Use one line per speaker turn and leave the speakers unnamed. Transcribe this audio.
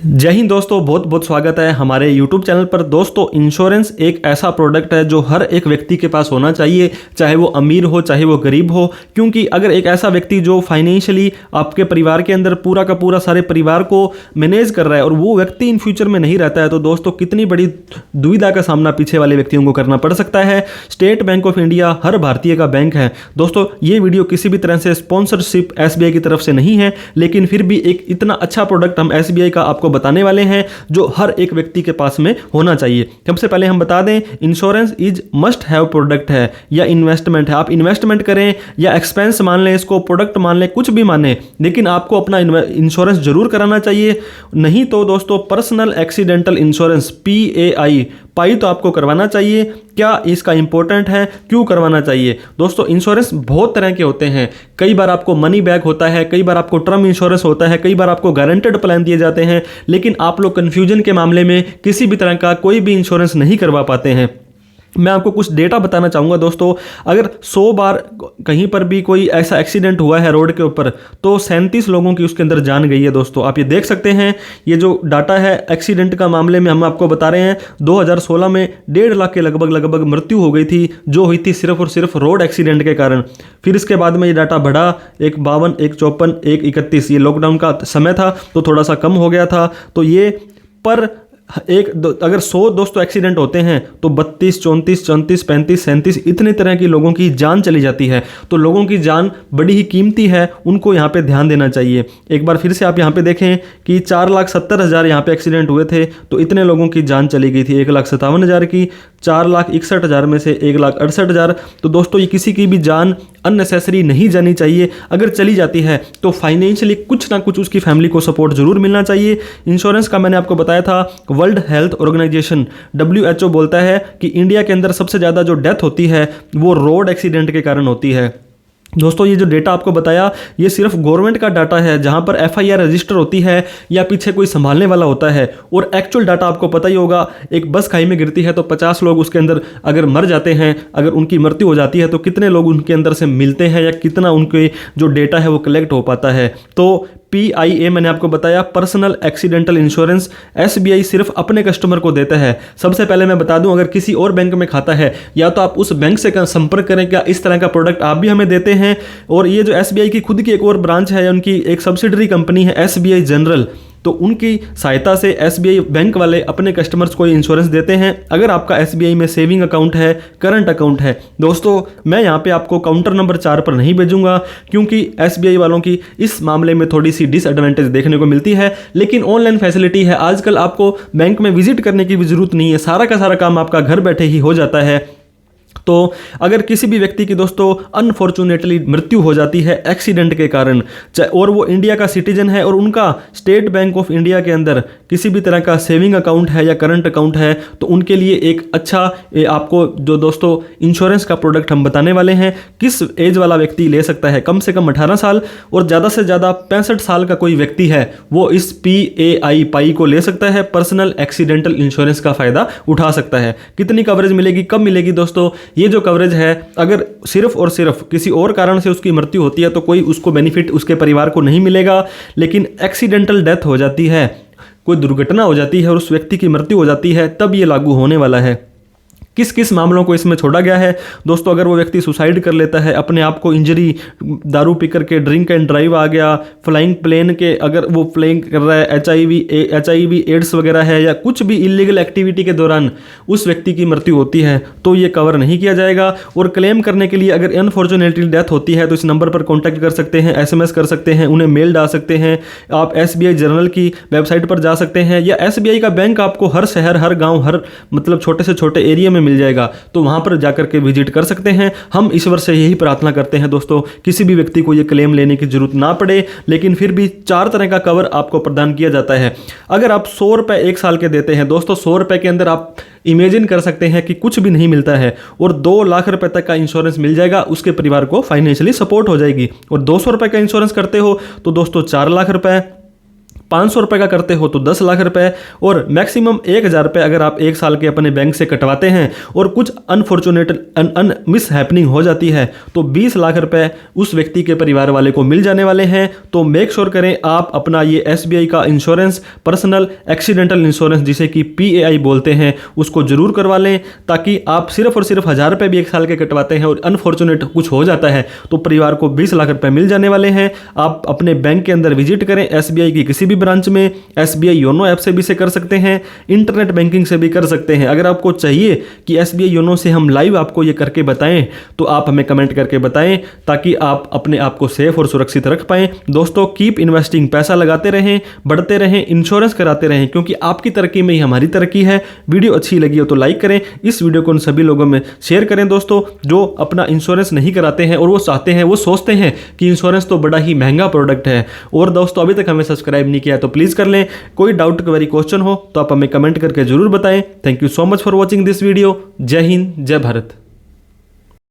जय हिंद दोस्तों, बहुत बहुत स्वागत है हमारे YouTube चैनल पर। दोस्तों, इंश्योरेंस एक ऐसा प्रोडक्ट है जो हर एक व्यक्ति के पास होना चाहिए, चाहे वो अमीर हो चाहे वो गरीब हो। क्योंकि अगर एक ऐसा व्यक्ति जो फाइनेंशियली आपके परिवार के अंदर पूरा का पूरा सारे परिवार को मैनेज कर रहा है और वो व्यक्ति इन फ्यूचर में नहीं रहता है, तो दोस्तों कितनी बड़ी दुविधा का सामना पीछे वाले व्यक्तियों को करना पड़ सकता है। स्टेट बैंक ऑफ इंडिया हर भारतीय का बैंक है। दोस्तों, ये वीडियो किसी भी तरह से स्पॉन्सरशिप SBI की तरफ से नहीं है, लेकिन फिर भी एक इतना अच्छा प्रोडक्ट हम SBI का आपको बताने वाले हैं जो हर एक व्यक्ति के पास में होना चाहिए। सबसे पहले हम बता दें, insurance is must have product है या इन्वेस्टमेंट है। आप इन्वेस्टमेंट करें या एक्सपेंस मान लें, इसको प्रोडक्ट मान लें, कुछ भी माने, लेकिन आपको अपना इंश्योरेंस जरूर कराना चाहिए। नहीं तो दोस्तों, पर्सनल एक्सीडेंटल इंश्योरेंस पाई तो आपको करवाना चाहिए। क्या इसका इंपॉर्टेंट है, क्यों करवाना चाहिए? दोस्तों, इंश्योरेंस बहुत तरह के होते हैं। कई बार आपको मनी बैक होता है, कई बार आपको टर्म इंश्योरेंस होता है, कई बार आपको गारंटेड प्लान दिए जाते हैं, लेकिन आप लोग कंफ्यूजन के मामले में किसी भी तरह का कोई भी इंश्योरेंस नहीं करवा पाते हैं। मैं आपको कुछ डेटा बताना चाहूँगा दोस्तों। अगर 100 बार कहीं पर भी कोई ऐसा एक्सीडेंट हुआ है रोड के ऊपर, तो 37 लोगों की उसके अंदर जान गई है। दोस्तों, आप ये देख सकते हैं, ये जो डाटा है एक्सीडेंट का मामले में हम आपको बता रहे हैं। 2016 में 1.5 लाख के लगभग मृत्यु हो गई थी, जो हुई थी सिर्फ और सिर्फ रोड एक्सीडेंट के कारण। फिर इसके बाद में ये डाटा बढ़ा, 152, 154, 131, ये लॉकडाउन का समय था तो थोड़ा सा कम हो गया था। तो ये पर अगर 100 दोस्तों एक्सीडेंट होते हैं तो 32, 34, 34, 35, 37 इतने तरह की लोगों की जान चली जाती है। तो लोगों की जान बड़ी ही कीमती है, उनको यहाँ पे ध्यान देना चाहिए। एक बार फिर से आप यहाँ पे देखें कि 4,70,000 यहाँ पे एक्सीडेंट हुए थे, तो इतने लोगों की जान चली गई थी। 1,57,000 की, 4,61,000 में से 1,68,000। तो दोस्तों, ये किसी की भी जान अननेसेसरी नहीं जानी चाहिए। अगर चली जाती है तो फाइनेंशियली कुछ ना कुछ उसकी फैमिली को सपोर्ट जरूर मिलना चाहिए। इंश्योरेंस का मैंने आपको बताया था, वर्ल्ड हेल्थ ऑर्गेनाइजेशन WHO बोलता है कि इंडिया के अंदर सबसे ज़्यादा जो डेथ होती है वो रोड एक्सीडेंट के कारण होती है। दोस्तों, ये जो डेटा आपको बताया, ये सिर्फ गवर्नमेंट का डाटा है, जहां पर FIR रजिस्टर होती है या पीछे कोई संभालने वाला होता है। और एक्चुअल डाटा आपको पता ही होगा, एक बस खाई में गिरती है तो 50 लोग उसके अंदर अगर मर जाते हैं, अगर उनकी मृत्यु हो जाती है, तो कितने लोग उनके अंदर से मिलते हैं या कितना उनके जो डेटा है वो कलेक्ट हो पाता है। तो PIA मैंने आपको बताया, पर्सनल एक्सीडेंटल इंश्योरेंस, SBI सिर्फ अपने कस्टमर को देता है। सबसे पहले मैं बता दूं, अगर किसी और बैंक में खाता है या तो आप उस बैंक से संपर्क करें, क्या इस तरह का प्रोडक्ट आप भी हमें देते हैं। और ये जो SBI की खुद की एक और ब्रांच है, उनकी एक सब्सिडरी कंपनी है SBI जनरल, तो उनकी सहायता से SBI बैंक वाले अपने कस्टमर्स को इंश्योरेंस देते हैं। अगर आपका SBI में सेविंग अकाउंट है, करंट अकाउंट है, दोस्तों मैं यहाँ पे आपको काउंटर नंबर 4 पर नहीं भेजूंगा, क्योंकि SBI वालों की इस मामले में थोड़ी सी डिसएडवांटेज देखने को मिलती है। लेकिन ऑनलाइन फैसिलिटी है, आजकल आपको बैंक में विजिट करने की भी जरूरत नहीं है, सारा का सारा काम आपका घर बैठे ही हो जाता है। तो अगर किसी भी व्यक्ति की दोस्तों अनफॉर्चुनेटली मृत्यु हो जाती है एक्सीडेंट के कारण, और वो इंडिया का सिटीजन है और उनका स्टेट बैंक ऑफ इंडिया के अंदर किसी भी तरह का सेविंग अकाउंट है या करंट अकाउंट है, तो उनके लिए एक अच्छा आपको जो दोस्तों इंश्योरेंस का प्रोडक्ट हम बताने वाले हैं। किस एज वाला व्यक्ति ले सकता है? कम से कम 18 साल और ज़्यादा से ज़्यादा 65 साल का कोई व्यक्ति है, वो इस पाई को ले सकता है, पर्सनल एक्सीडेंटल इंश्योरेंस का फ़ायदा उठा सकता है। कितनी कवरेज मिलेगी, कब मिलेगी? दोस्तों, ये जो कवरेज है, अगर सिर्फ और सिर्फ किसी और कारण से उसकी मृत्यु होती है तो कोई उसको बेनिफिट उसके परिवार को नहीं मिलेगा, लेकिन एक्सीडेंटल डेथ हो जाती है, कोई दुर्घटना हो जाती है और उस व्यक्ति की मृत्यु हो जाती है, तब ये लागू होने वाला है। किस किस मामलों को इसमें छोड़ा गया है? दोस्तों, अगर वो व्यक्ति सुसाइड कर लेता है, अपने आप को इंजरी, दारू पी करके ड्रिंक एंड ड्राइव आ गया, फ्लाइंग प्लेन के अगर वो फ्लाइंग कर रहा है, HIV एड्स वगैरह है, या कुछ भी इलीगल एक्टिविटी के दौरान उस व्यक्ति की मृत्यु होती है, तो ये कवर नहीं किया जाएगा। और क्लेम करने के लिए अगर अनफॉर्चुनेटली डेथ होती है तो इस नंबर पर कॉन्टैक्ट कर सकते हैं, SMS कर सकते हैं, उन्हें मेल डाल सकते हैं, आप SBI जनरल की वेबसाइट पर जा सकते हैं, या SBI का बैंक आपको हर शहर, हर गाँव, हर मतलब छोटे से छोटे एरिया में मिल जाएगा, तो वहां पर जाकर के विजिट कर सकते हैं। हम ईश्वर से यही प्रार्थना करते हैं दोस्तों, किसी भी व्यक्ति को यह क्लेम लेने की जरूरत ना पड़े, लेकिन फिर भी 4 तरह का कवर आपको प्रदान किया जाता है। अगर आप 100 रुपए 1 साल के देते हैं दोस्तों, 100 रुपए के अंदर आप इमेजिन कर सकते हैं कि कुछ भी नहीं मिलता है, और 2 लाख रुपए तक का इंश्योरेंस मिल जाएगा, उसके परिवार को फाइनेंशियली सपोर्ट हो जाएगी। और 200 रुपए का इंश्योरेंस करते हो तो दोस्तों 4 लाख रुपए, 500 रुपये का करते हो तो 10 लाख रुपए, और मैक्सिमम 1000 रुपये अगर आप 1 साल के अपने बैंक से कटवाते हैं और कुछ अनफॉर्चुनेट मिस हैपनिंग हो जाती है तो 20 लाख रुपए उस व्यक्ति के परिवार वाले को मिल जाने वाले हैं। तो मेक श्योर करें आप अपना ये SBI का इंश्योरेंस, पर्सनल एक्सीडेंटल इंश्योरेंस जिसे कि PAI बोलते हैं, उसको जरूर करवा लें, ताकि आप सिर्फ और सिर्फ 1000 रुपये भी 1 साल के कटवाते हैं और अनफॉर्चुनेट कुछ हो जाता है तो परिवार को 20 लाख रुपए मिल जाने वाले हैं। आप अपने बैंक के अंदर विजिट करें, SBI की किसी भी ब्रांच में, SBI योनो ऐप से भी इसे कर सकते हैं, इंटरनेट बैंकिंग से भी कर सकते हैं। अगर आपको चाहिए कि SBI योनो से हम लाइव आपको ये करके बताएं तो आप हमें कमेंट करके बताएं, ताकि आप अपने आप को सेफ और सुरक्षित रख पाएं। दोस्तों कीप इन्वेस्टिंग, पैसा लगाते रहें, बढ़ते रहें, इंश्योरेंस कराते रहें, क्योंकि आपकी तरक्की में ही हमारी तरक्की है। वीडियो अच्छी लगी हो तो लाइक करें, इस वीडियो को उन सभी लोगों में शेयर करें दोस्तों जो अपना इंश्योरेंस नहीं कराते हैं और वो चाहते हैं, वो सोचते हैं कि इंश्योरेंस तो बड़ा ही महंगा प्रोडक्ट है। और दोस्तों अभी तक हमें सब्सक्राइब नहीं किया तो प्लीज़ कर लें। कोई डाउट क्वेरी क्वेश्चन हो तो आप हमें कमेंट करके जरूर बताएं। Thank you so much for watching this video. जय हिंद, जय भारत।